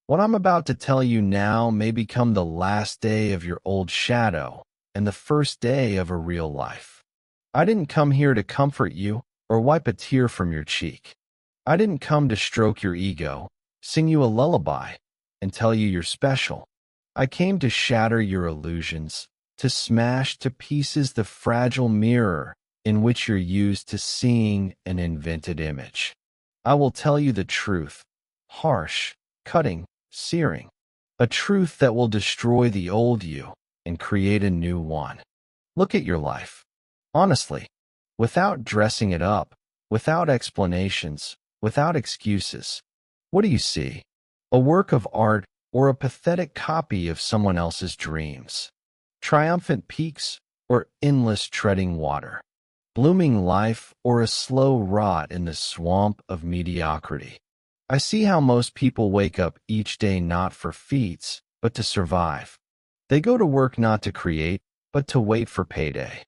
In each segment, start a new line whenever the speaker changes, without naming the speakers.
What I'm about to tell you now may become the last day of your old shadow and the first day of a real life. I didn't come here to comfort you or wipe a tear from your cheek. I didn't come to stroke your ego, sing you a lullaby, and tell you you're special. I came to shatter your illusions, to smash to pieces the fragile mirror in which you're used to seeing an invented image. I will tell you the truth, harsh, cutting, searing, a truth that will destroy the old you and create a new one. Look at your life. Honestly, without dressing it up, without explanations, without excuses. What do you see? A work of art or a pathetic copy of someone else's dreams? Triumphant peaks or endless treading water? Blooming life or a slow rot in the swamp of mediocrity? I see how most people wake up each day not for feats, but to survive. They go to work not to create, but to wait for payday.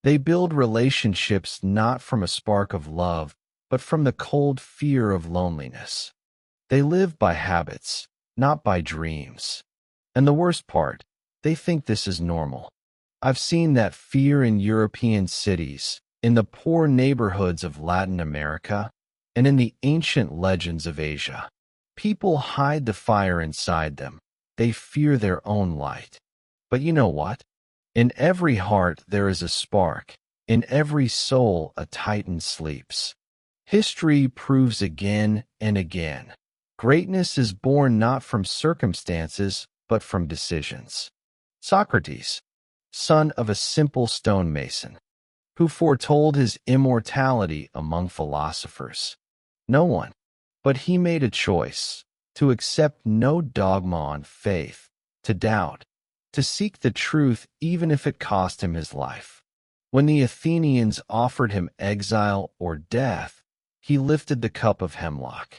They build relationships not from a spark of love, but from the cold fear of loneliness. They live by habits, not by dreams. And the worst part, they think this is normal. I've seen that fear in European cities, in the poor neighborhoods of Latin America, and in the ancient legends of Asia. People hide the fire inside them. They fear their own light. But you know what? In every heart there is a spark. In every soul a titan sleeps. History proves again and again. Greatness is born not from circumstances, but from decisions. Socrates, son of a simple stonemason, who foretold his immortality among philosophers. No one, but he made a choice to accept no dogma on faith, to doubt, to seek the truth even if it cost him his life. When the Athenians offered him exile or death, he lifted the cup of hemlock,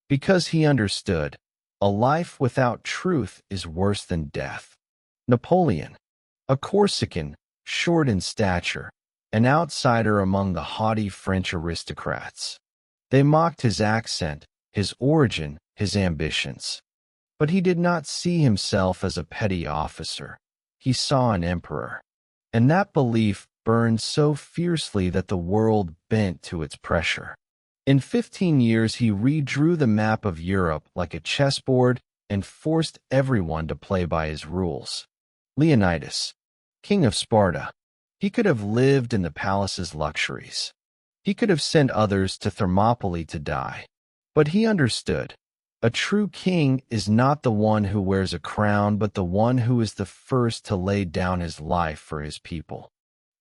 because he understood a life without truth is worse than death. Napoleon, a Corsican, short in stature, an outsider among the haughty French aristocrats. They mocked his accent, his origin, his ambitions. But he did not see himself as a petty officer. He saw an emperor. And that belief burned so fiercely that the world bent to its pressure. In 15 years, he redrew the map of Europe like a chessboard and forced everyone to play by his rules. Leonidas, king of Sparta, he could have lived in the palace's luxuries. He could have sent others to Thermopylae to die. But he understood. A true king is not the one who wears a crown, but the one who is the first to lay down his life for his people.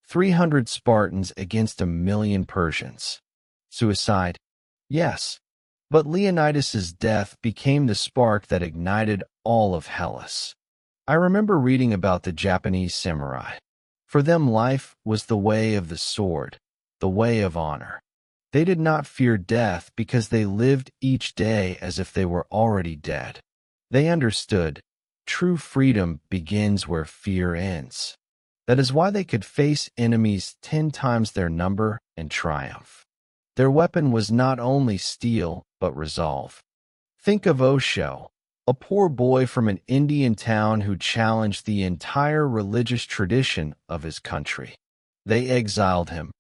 300 Spartans against 1,000,000 Persians. Suicide? Yes. But Leonidas's death became the spark that ignited all of Hellas. I remember reading about the Japanese samurai. For them, life was the way of the sword, the way of honor. They did not fear death because they lived each day as if they were already dead. They understood true freedom begins where fear ends. That is why they could face enemies 10 times their number and triumph. Their weapon was not only steel, but resolve. Think of Osho, a poor boy from an Indian town who challenged the entire religious tradition of his country. They exiled him,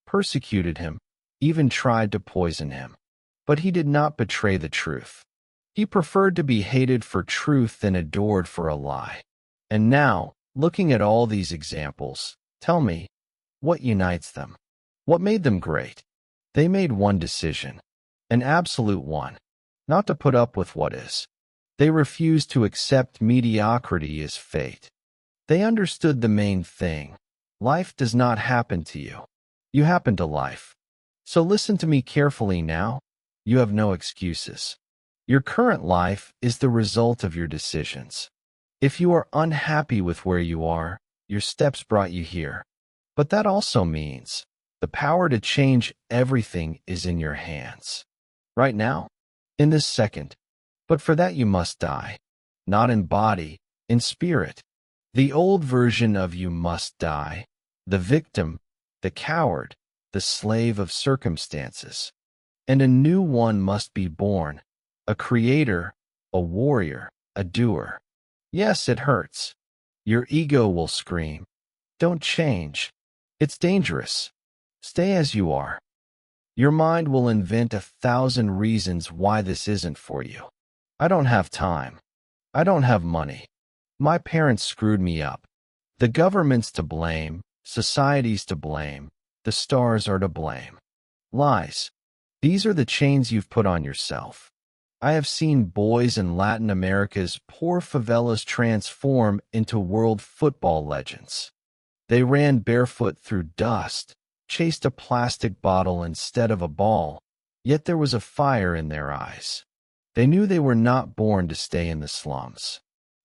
persecuted him, even tried to poison him. But he did not betray the truth. He preferred to be hated for truth than adored for a lie. And now, looking at all these examples, tell me, what unites them? What made them great? They made one decision, an absolute one, not to put up with what is. They refused to accept mediocrity as fate. They understood the main thing. Life does not happen to you. You happen to life. So listen to me carefully now. You have no excuses. Your current life is the result of your decisions. If you are unhappy with where you are, your steps brought you here. But that also means the power to change everything is in your hands. Right now, in this second. But for that you must die. Not in body, in spirit. The old version of you must die. The victim, the coward, the slave of circumstances. And a new one must be born. A creator, a warrior, a doer. Yes, it hurts. Your ego will scream, "Don't change. It's dangerous. Stay as you are." Your mind will invent 1,000 reasons why this isn't for you. I don't have time. I don't have money. My parents screwed me up. The government's to blame. Society's to blame. The stars are to blame. Lies. These are the chains you've put on yourself. I have seen boys in Latin America's poor favelas transform into world football legends. They ran barefoot through dust, chased a plastic bottle instead of a ball, yet there was a fire in their eyes. They knew they were not born to stay in the slums.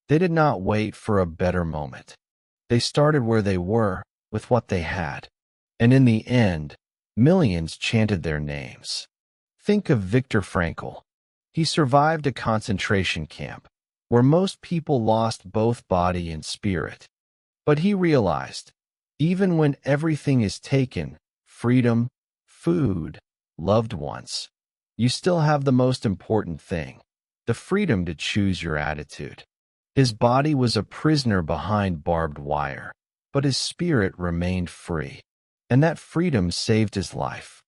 They did not wait for a better moment. They started where they were, with what they had. And in the end, millions chanted their names. Think of Viktor Frankl. He survived a concentration camp, where most people lost both body and spirit. But he realized, even when everything is taken, freedom, food, loved ones, you still have the most important thing, the freedom to choose your attitude. His body was a prisoner behind barbed wire, but his spirit remained free. And that freedom saved his life.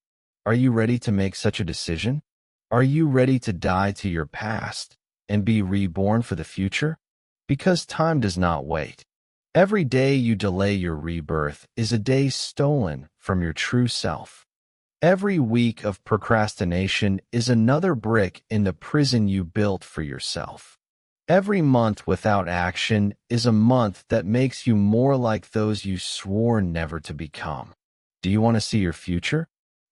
Are you ready to make such a decision? Are you ready to die to your past and be reborn for the future? Because time does not wait. Every day you delay your rebirth is a day stolen from your true self. Every week of procrastination is another brick in the prison you built for yourself. Every month without action is a month that makes you more like those you swore never to become. Do you want to see your future?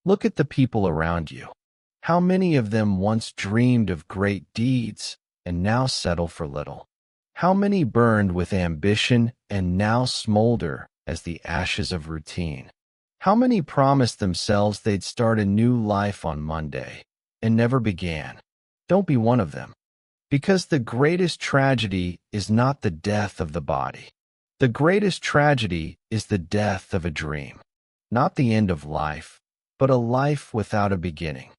Look at the people around you. How many of them once dreamed of great deeds and now settle for little? How many burned with ambition and now smolder as the ashes of routine? How many promised themselves they'd start a new life on Monday and never began? Don't be one of them. Because the greatest tragedy is not the death of the body. The greatest tragedy is the death of a dream. Not the end of life, but a life without a beginning.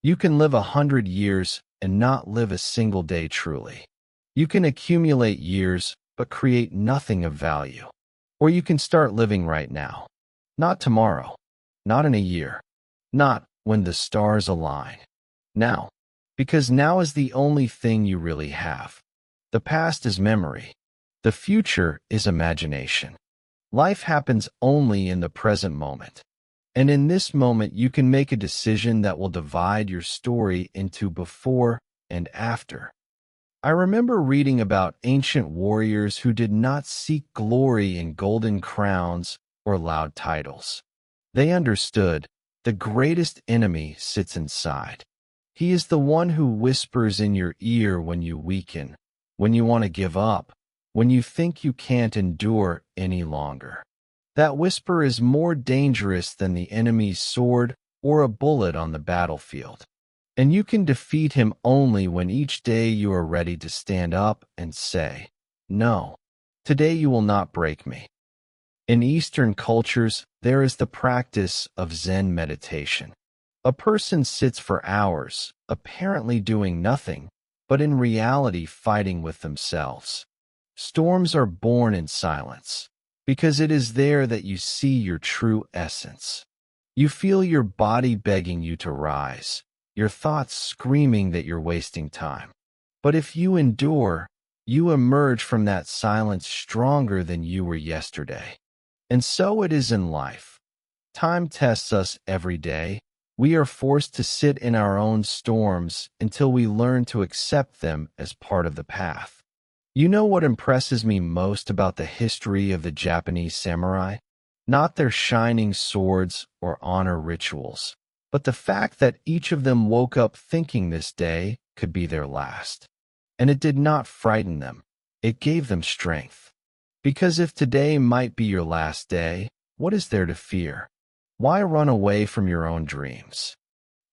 You can live 100 years and not live a single day truly. You can accumulate years, but create nothing of value. Or you can start living right now. Not tomorrow. Not in a year. Not when the stars align. Now. Because now is the only thing you really have. The past is memory. The future is imagination. Life happens only in the present moment. And in this moment, you can make a decision that will divide your story into before and after. I remember reading about ancient warriors who did not seek glory in golden crowns or loud titles. They understood the greatest enemy sits inside. He is the one who whispers in your ear when you weaken, when you want to give up, when you think you can't endure any longer. That whisper is more dangerous than the enemy's sword or a bullet on the battlefield. And you can defeat him only when each day you are ready to stand up and say, "No, today you will not break me." In Eastern cultures, there is the practice of Zen meditation. A person sits for hours, apparently doing nothing, but in reality fighting with themselves. Storms are born in silence, because it is there that you see your true essence. You feel your body begging you to rise, your thoughts screaming that you're wasting time. But if you endure, you emerge from that silence stronger than you were yesterday. And so it is in life. Time tests us every day. We are forced to sit in our own storms until we learn to accept them as part of the path. You know what impresses me most about the history of the Japanese samurai? Not their shining swords or honor rituals, but the fact that each of them woke up thinking this day could be their last. And it did not frighten them. It gave them strength. Because if today might be your last day, what is there to fear? Why run away from your own dreams?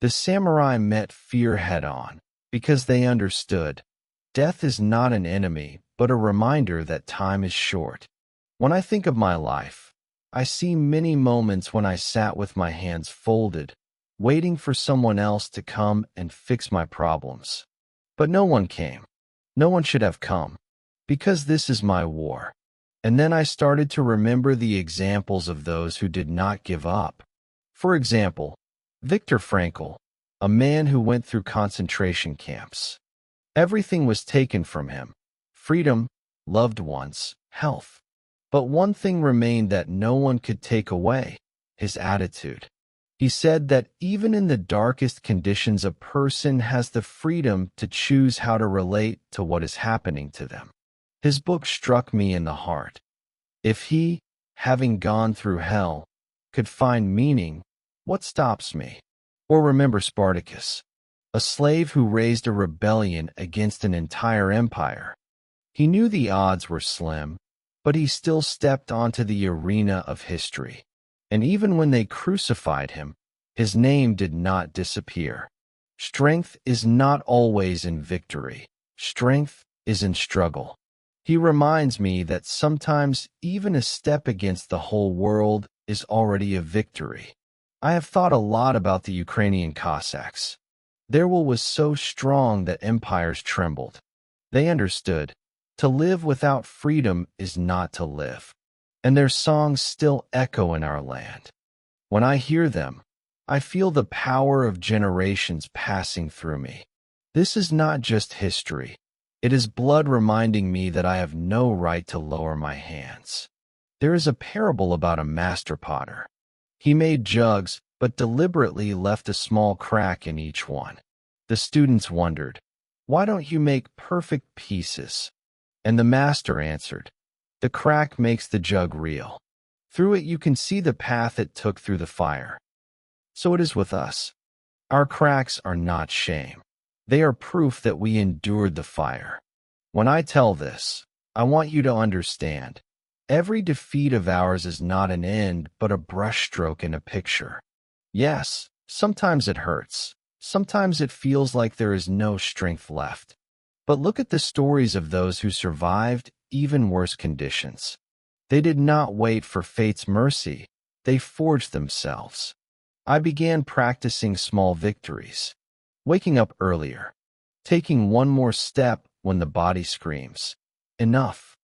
The samurai met fear head-on because they understood death is not an enemy, but a reminder that time is short. When I think of my life, I see many moments when I sat with my hands folded, waiting for someone else to come and fix my problems. But no one came. No one should have come, because this is my war. And then I started to remember the examples of those who did not give up. For example, Viktor Frankl, a man who went through concentration camps. Everything was taken from him: freedom, loved ones, health. But one thing remained that no one could take away: his attitude. He said that even in the darkest conditions, a person has the freedom to choose how to relate to what is happening to them. His book struck me in the heart. If he, having gone through hell, could find meaning, what stops me? Or remember Spartacus, a slave who raised a rebellion against an entire empire. He knew the odds were slim, but he still stepped onto the arena of history. And even when they crucified him, his name did not disappear. Strength is not always in victory. Strength is in struggle. He reminds me that sometimes even a step against the whole world is already a victory. I have thought a lot about the Ukrainian Cossacks. Their will was so strong that empires trembled. They understood, to live without freedom is not to live. And their songs still echo in our land. When I hear them, I feel the power of generations passing through me. This is not just history. It is blood reminding me that I have no right to lower my hands. There is a parable about a master potter. He made jugs, but deliberately left a small crack in each one. The students wondered, "Why don't you make perfect pieces?" And the master answered, "The crack makes the jug real. Through it you can see the path it took through the fire." So it is with us. Our cracks are not shame. They are proof that we endured the fire. When I tell this, I want you to understand, every defeat of ours is not an end, but a brushstroke in a picture. Yes, sometimes it hurts. Sometimes it feels like there is no strength left. But look at the stories of those who survived even worse conditions. They did not wait for fate's mercy. They forged themselves. I began practicing small victories. Waking up earlier. Taking one more step when the body screams, "Enough."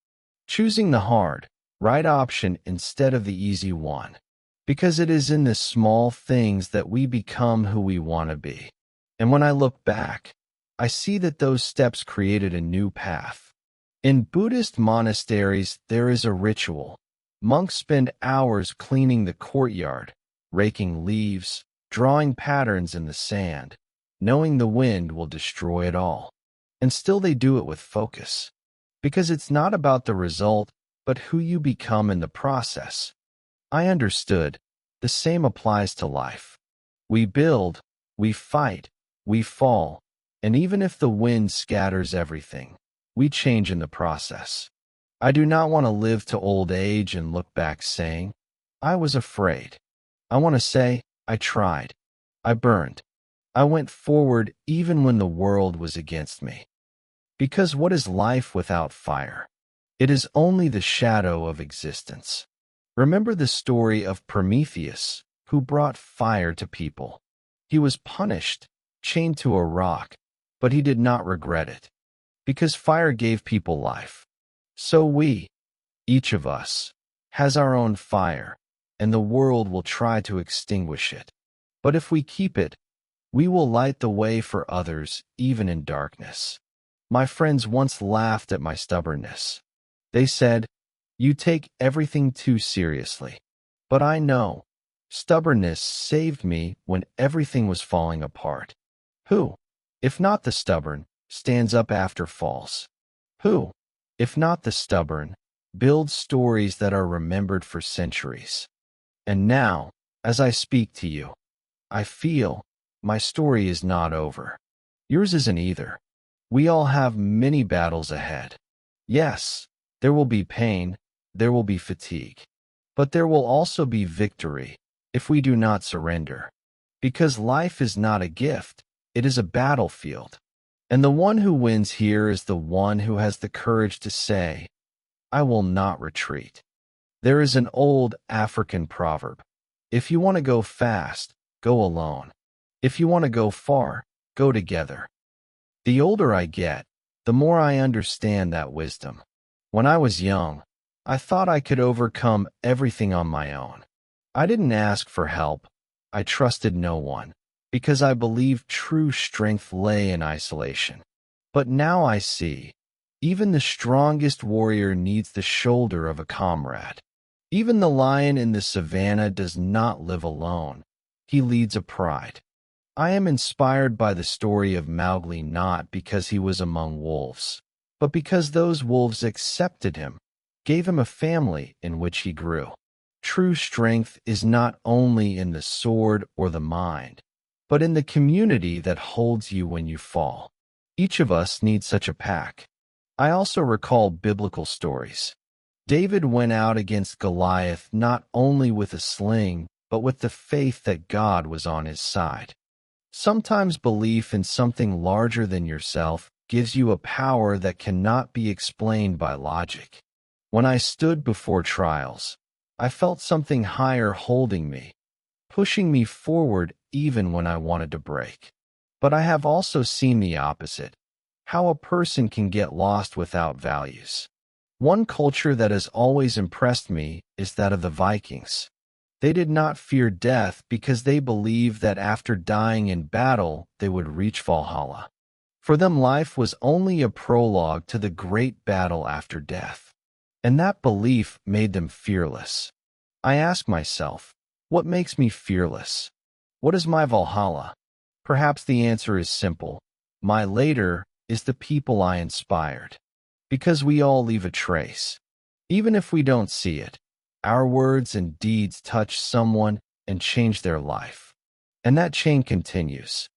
Choosing the hard, right option instead of the easy one. Because it is in the small things that we become who we want to be. And when I look back, I see that those steps created a new path. In Buddhist monasteries, there is a ritual. Monks spend hours cleaning the courtyard, raking leaves, drawing patterns in the sand, knowing the wind will destroy it all. And still they do it with focus. Because it's not about the result, but who you become in the process. I understood. The same applies to life. We build, we fight, we fall, and even if the wind scatters everything, we change in the process. I do not want to live to old age and look back saying, "I was afraid." I want to say, "I tried. I burned. I went forward even when the world was against me." Because what is life without fire? It is only the shadow of existence. Remember the story of Prometheus, who brought fire to people. He was punished, chained to a rock, but he did not regret it. Because fire gave people life. So we, each of us, has our own fire, and the world will try to extinguish it. But if we keep it, we will light the way for others, even in darkness. My friends once laughed at my stubbornness. They said, "You take everything too seriously." But I know, stubbornness saved me when everything was falling apart. Who, if not the stubborn, stands up after falls? Who, if not the stubborn, builds stories that are remembered for centuries? And now, as I speak to you, I feel my story is not over. Yours isn't either. We all have many battles ahead. Yes, there will be pain, there will be fatigue. But there will also be victory if we do not surrender. Because life is not a gift, it is a battlefield. And the one who wins here is the one who has the courage to say, "I will not retreat." There is an old African proverb: if you want to go fast, go alone. If you want to go far, go together. The older I get, the more I understand that wisdom. When I was young, I thought I could overcome everything on my own. I didn't ask for help. I trusted no one, because I believed true strength lay in isolation. But now I see, even the strongest warrior needs the shoulder of a comrade. Even the lion in the savannah does not live alone. He leads a pride. I am inspired by the story of Mowgli not because he was among wolves, but because those wolves accepted him, gave him a family in which he grew. True strength is not only in the sword or the mind, but in the community that holds you when you fall. Each of us needs such a pack. I also recall biblical stories. David went out against Goliath not only with a sling, but with the faith that God was on his side. Sometimes belief in something larger than yourself gives you a power that cannot be explained by logic. When I stood before trials, I felt something higher holding me, pushing me forward even when I wanted to break. But I have also seen the opposite, how a person can get lost without values. One culture that has always impressed me is that of the Vikings. They did not fear death because they believed that after dying in battle, they would reach Valhalla. For them, life was only a prologue to the great battle after death. And that belief made them fearless. I ask myself, what makes me fearless? What is my Valhalla? Perhaps the answer is simple. My later is the people I inspired. Because we all leave a trace. Even if we don't see it, our words and deeds touch someone and change their life. And that chain continues.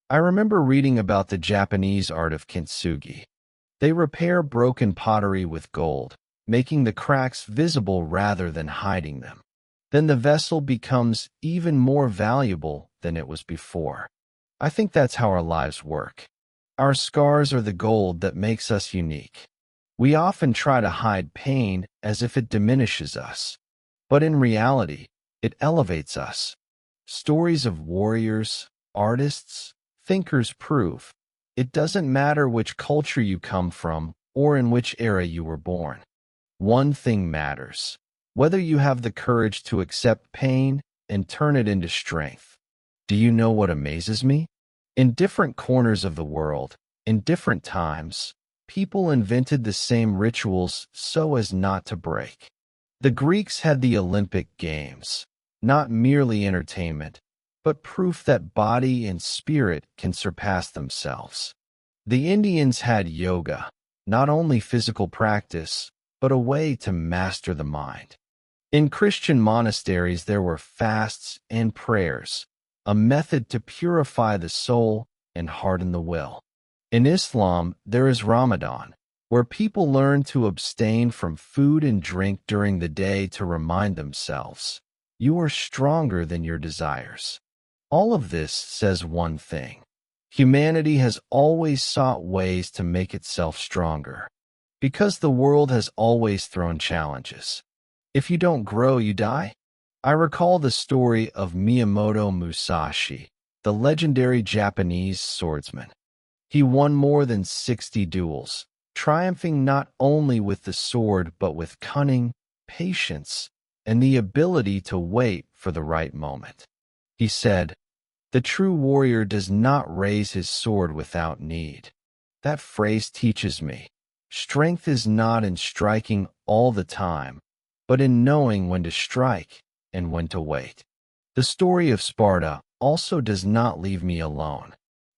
I remember reading about the Japanese art of kintsugi. They repair broken pottery with gold, making the cracks visible rather than hiding them. Then the vessel becomes even more valuable than it was before. I think that's how our lives work. Our scars are the gold that makes us unique. We often try to hide pain as if it diminishes us. But in reality, it elevates us. Stories of warriors, artists, thinkers prove it doesn't matter which culture you come from or in which era you were born. One thing matters: whether you have the courage to accept pain and turn it into strength. Do you know what amazes me? In different corners of the world, in different times, people invented the same rituals so as not to break. The Greeks had the Olympic Games, not merely entertainment, but proof that body and spirit can surpass themselves. The Indians had yoga, not only physical practice, but a way to master the mind. In Christian monasteries, there were fasts and prayers, a method to purify the soul and harden the will. In Islam, there is Ramadan, where people learn to abstain from food and drink during the day to remind themselves, you are stronger than your desires. All of this says one thing: humanity has always sought ways to make itself stronger, because the world has always thrown challenges. If you don't grow, you die. I recall the story of Miyamoto Musashi, the legendary Japanese swordsman. He won more than 60 duels, triumphing not only with the sword but with cunning, patience, and the ability to wait for the right moment. He said, "The true warrior does not raise his sword without need." That phrase teaches me, strength is not in striking all the time, but in knowing when to strike and when to wait. The story of Sparta also does not leave me alone.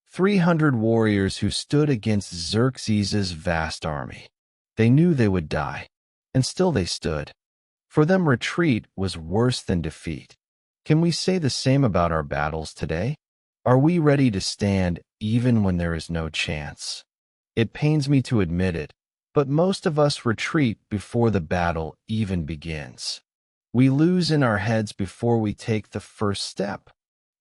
300 warriors who stood against Xerxes' vast army. They knew they would die, and still they stood. For them, retreat was worse than defeat. Can we say the same about our battles today? Are we ready to stand even when there is no chance? It pains me to admit it, but most of us retreat before the battle even begins. We lose in our heads before we take the first step.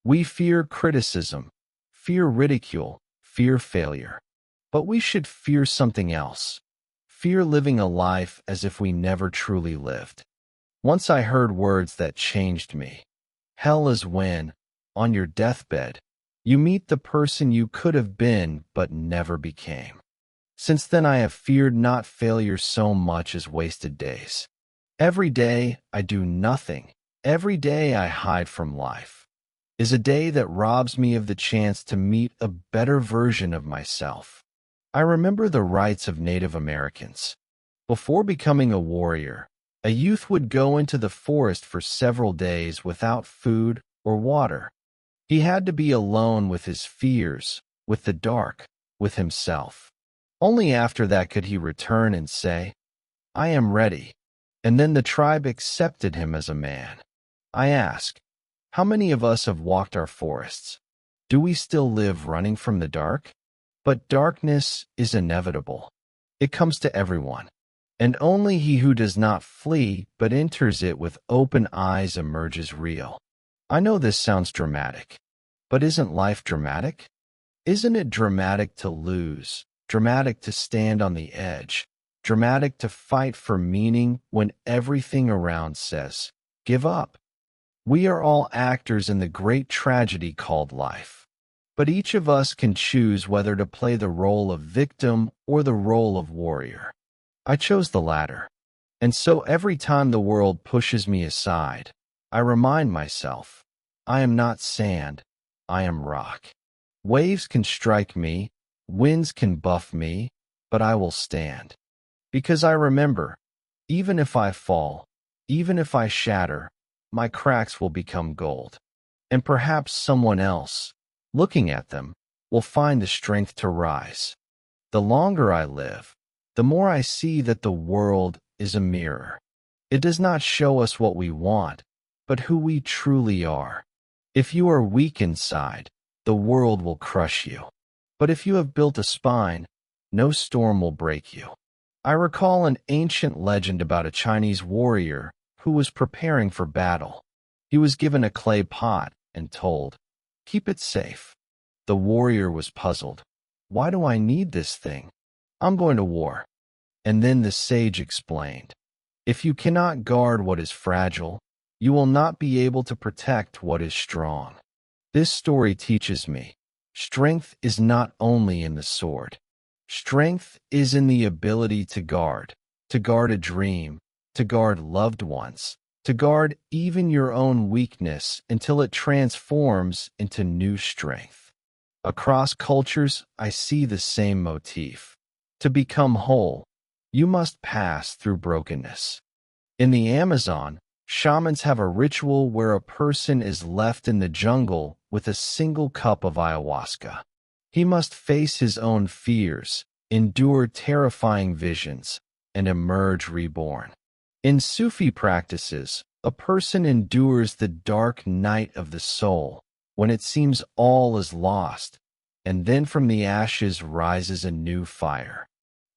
We fear criticism, fear ridicule, fear failure. But we should fear something else. Fear living a life as if we never truly lived. Once I heard words that changed me. Hell is when, on your deathbed, you meet the person you could have been but never became. Since then I have feared not failure so much as wasted days. Every day I do nothing. Every day I hide from life is a day that robs me of the chance to meet a better version of myself. I remember the rights of Native Americans. Before becoming a warrior, a youth would go into the forest for several days without food or water. He had to be alone with his fears, with the dark, with himself. Only after that could he return and say, "I am ready." And then the tribe accepted him as a man. I ask, how many of us have walked our forests? Do we still live running from the dark? But darkness is inevitable. It comes to everyone. And only he who does not flee but enters it with open eyes emerges real. I know this sounds dramatic, but isn't life dramatic? Isn't it dramatic to lose, dramatic to stand on the edge, dramatic to fight for meaning when everything around says, "Give up"? We are all actors in the great tragedy called life. But each of us can choose whether to play the role of victim or the role of warrior. I chose the latter. And so every time the world pushes me aside, I remind myself, I am not sand, I am rock. Waves can strike me, winds can buff me, but I will stand. Because I remember, even if I fall, even if I shatter, my cracks will become gold. And perhaps someone else, looking at them, will find the strength to rise. The longer I live, the more I see that the world is a mirror. It does not show us what we want, but who we truly are. If you are weak inside, the world will crush you. But if you have built a spine, no storm will break you. I recall an ancient legend about a Chinese warrior who was preparing for battle. He was given a clay pot and told, "Keep it safe." The warrior was puzzled. "Why do I need this thing? I'm going to war." And then the sage explained, "If you cannot guard what is fragile, you will not be able to protect what is strong." This story teaches me, strength is not only in the sword. Strength is in the ability to guard a dream, to guard loved ones, to guard even your own weakness until it transforms into new strength. Across cultures, I see the same motif. To become whole, you must pass through brokenness. In the Amazon, shamans have a ritual where a person is left in the jungle with a single cup of ayahuasca. He must face his own fears, endure terrifying visions, and emerge reborn. In Sufi practices, a person endures the dark night of the soul when it seems all is lost, and then from the ashes rises a new fire.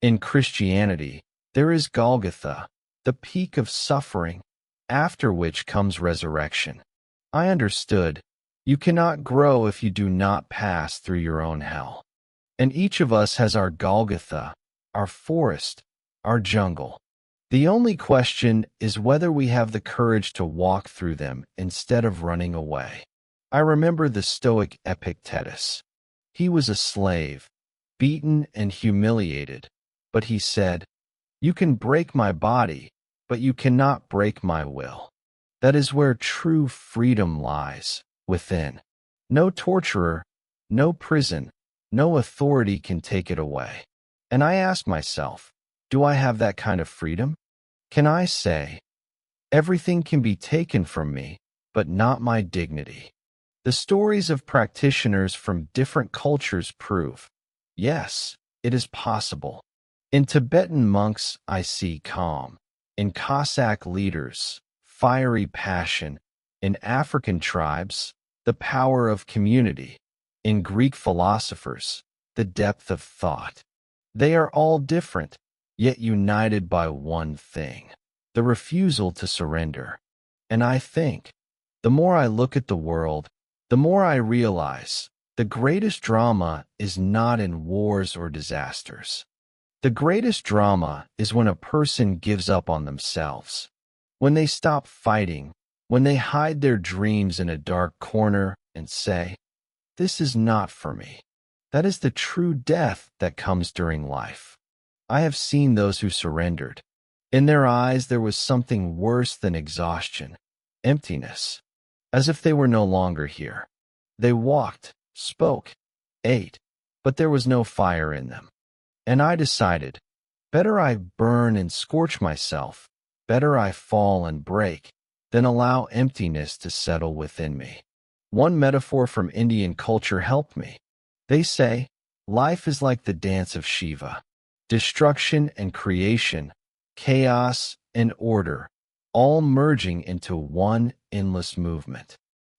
In Christianity, there is Golgotha, the peak of suffering, after which comes resurrection. I understood, you cannot grow if you do not pass through your own hell. And each of us has our Golgotha, our forest, our jungle. The only question is whether we have the courage to walk through them instead of running away. I remember the Stoic Epictetus. He was a slave, beaten and humiliated, but he said, "You can break my body, but you cannot break my will." That is where true freedom lies, within. No torturer, no prison, no authority can take it away. And I ask myself, do I have that kind of freedom? Can I say, everything can be taken from me, but not my dignity? The stories of practitioners from different cultures prove, yes, it is possible. In Tibetan monks, I see calm. In Cossack leaders, fiery passion. In African tribes, the power of community. In Greek philosophers, the depth of thought. They are all different, yet united by one thing, the refusal to surrender. And I think, the more I look at the world, the more I realize the greatest drama is not in wars or disasters. The greatest drama is when a person gives up on themselves, when they stop fighting, when they hide their dreams in a dark corner and say, "This is not for me." That is the true death that comes during life. I have seen those who surrendered. In their eyes there was something worse than exhaustion, emptiness, as if they were no longer here. They walked, spoke, ate, but there was no fire in them. And I decided, better I burn and scorch myself, better I fall and break, than allow emptiness to settle within me. One metaphor from Indian culture helped me. They say, life is like the dance of Shiva. Destruction and creation, chaos and order, all merging into one endless movement.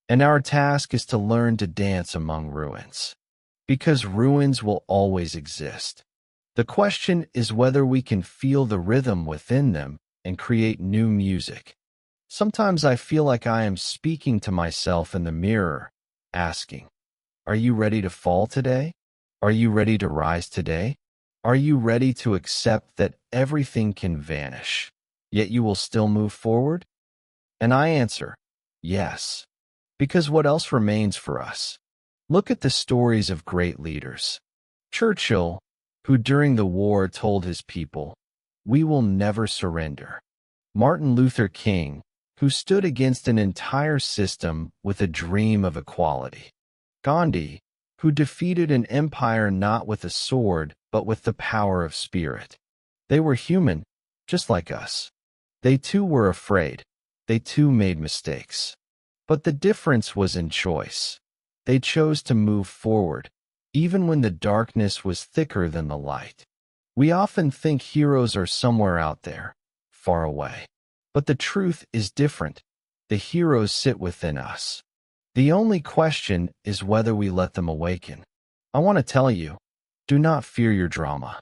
And our task is to learn to dance among ruins. Because ruins will always exist. The question is whether we can feel the rhythm within them and create new music. Sometimes I feel like I am speaking to myself in the mirror, asking, are you ready to fall today? Are you ready to rise today? Are you ready to accept that everything can vanish, yet you will still move forward? And I answer, yes. Because what else remains for us? Look at the stories of great leaders. Churchill, who during the war told his people, we will never surrender. Martin Luther King, who stood against an entire system with a dream of equality. Gandhi, who defeated an empire not with a sword, but with the power of spirit. They were human, just like us. They too were afraid. They too made mistakes. But the difference was in choice. They chose to move forward, even when the darkness was thicker than the light. We often think heroes are somewhere out there, far away. But the truth is different. The heroes sit within us. The only question is whether we let them awaken. I want to tell you, do not fear your drama.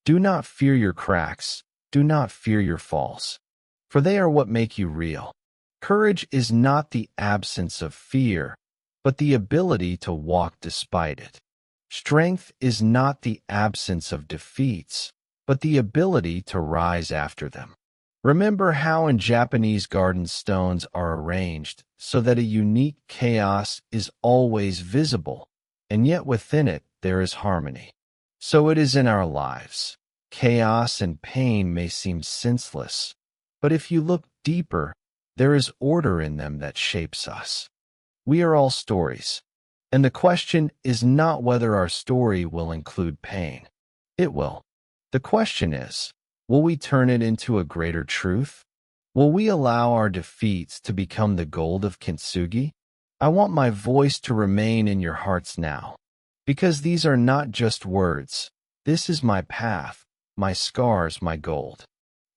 Do not fear your cracks. Do not fear your falls. For they are what make you real. Courage is not the absence of fear, but the ability to walk despite it. Strength is not the absence of defeats, but the ability to rise after them. Remember how in Japanese garden stones are arranged so that a unique chaos is always visible, and yet within it there is harmony. So it is in our lives. Chaos and pain may seem senseless, but if you look deeper, there is order in them that shapes us. We are all stories, and the question is not whether our story will include pain. It will. The question is, will we turn it into a greater truth? Will we allow our defeats to become the gold of kintsugi? I want my voice to remain in your hearts now, because these are not just words. This is my path, my scars, my gold.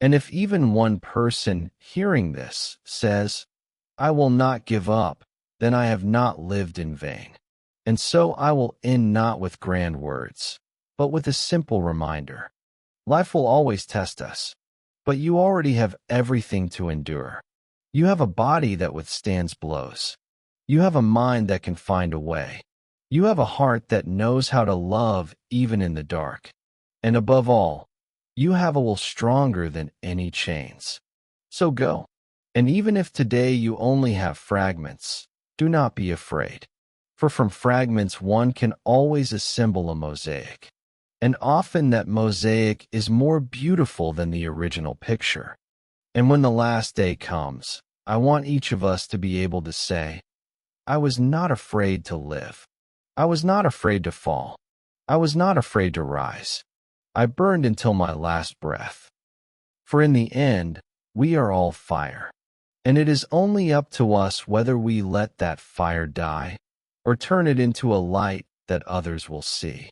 And if even one person hearing this says, I will not give up, then I have not lived in vain. And so I will end not with grand words, but with a simple reminder. Life will always test us, but you already have everything to endure. You have a body that withstands blows. You have a mind that can find a way. You have a heart that knows how to love even in the dark. And above all, you have a will stronger than any chains. So go. And even if today you only have fragments, do not be afraid. For from fragments one can always assemble a mosaic. And often that mosaic is more beautiful than the original picture. And when the last day comes, I want each of us to be able to say, I was not afraid to live. I was not afraid to fall. I was not afraid to rise. I burned until my last breath. For in the end, we are all fire. And it is only up to us whether we let that fire die or turn it into a light that others will see.